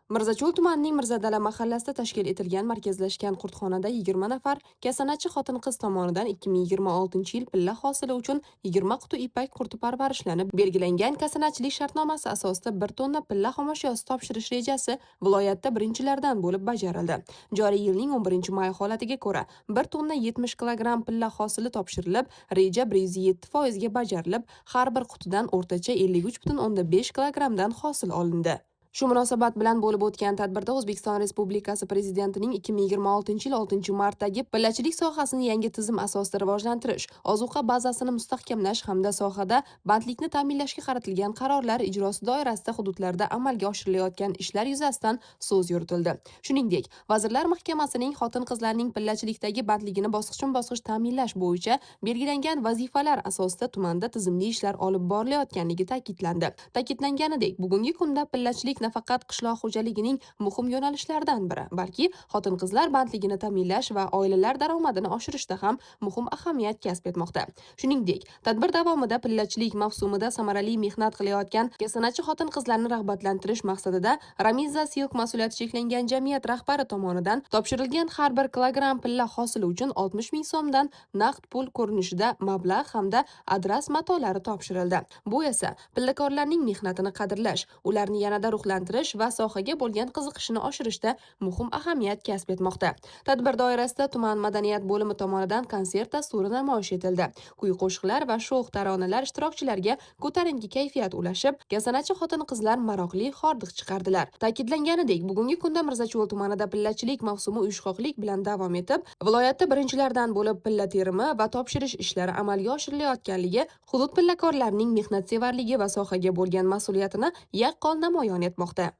Mirzacho'l tumanining Mirzadala mahallasida tashkil etilgan markazlashgan qurtxonada 20 nafar kasanachi xotin-qiz tomonidan 2026-yil pilla hosili uchun 20 quti ipak qurti parvarishlanib, belgilangan kasanachilik shartnomasi asosida 1 tonna pilla xomashyosi topshirish rejasi viloyatda birinchilardan bo'lib bajarildi. Joriy yilning 11-may holatiga ko'ra 1 tonna 70 kilogramm pilla hosili topshirilib, reja 107% ga bajarilib, har bir qutidan o'rtacha 53,5 kilogrammdan hosil olindi. Shu munosabat bilan bo'lib o'tgan tadbirda O'zbekiston Respublikasi Prezidentining 2026-yil 6-martdagi pillachilik sohasini yangi tizim asosida rivojlantirish, ozuqa bazasini mustahkamlash hamda sohada bandlikni ta'minlashga qaratilgan qarorlar ijrosi doirasida hududlarda amalga oshirilayotgan ishlar yuzasidan so'z yuritildi. Shuningdek, Vazirlar Mahkamasining xotin-qizlarning pillachilikdagi bandligini bosqichma-bosqich ta'minlash bo'yicha belgilangan vazifalar asosida tumanda tizimli ishlar olib borilayotganligi ta'kidlandi. Ta'kidlanganidek, bugungi kunda pillachilik nafaqat qishloq xo'jaligining muhim yo'nalishlaridan biri, balki xotin-qizlar bandligini ta'minlash va oilalar daromadini oshirishda ham muhim ahamiyat kasb etmoqda. Shuningdek, tadbir davomida pillachilik mavsumida samarali mehnat qilayotgan kasanachi xotin-qizlarni rag'batlantirish maqsadida Ramiza Silk mas'uliyati cheklangan jamiyat rahbari tomonidan topshirilgan har bir kilogramm pilla hosili uchun 60 ming so'mdan naqd pul ko'rinishida mablag' hamda adras matolari topshirildi. Bu esa pillakorlarning mehnatini qadrlash, ularni yanada ruhlantirish va sohaga bo'lgan qiziqishini oshirishda muhim ahamiyat kasb etmoqda. Tadbir doirasida tuman madaniyat bo'limi tomonidan konsert dasturi namoyish etildi. Kuy-qo'shiqlar va sho'x taronalar ishtirokchilarga ko'tarinki kayfiyat ulashib, kasanachi xotin-qizlar maroqli hordiq chiqardilar. Ta'kidlanganidek, bugungi kunda Mirzacho'l tumanida pillachilik mavsumi uyushqoqlik bilan davom etib, viloyatda birinchilardan bo'lib pilla terimi va topshirish ishlari amalga oshirilayotganligi hudud pillakorlarining mehnatsevarligi va sohaga bo'lgan mas'uliyatini yaqqol namoyon etmoqda.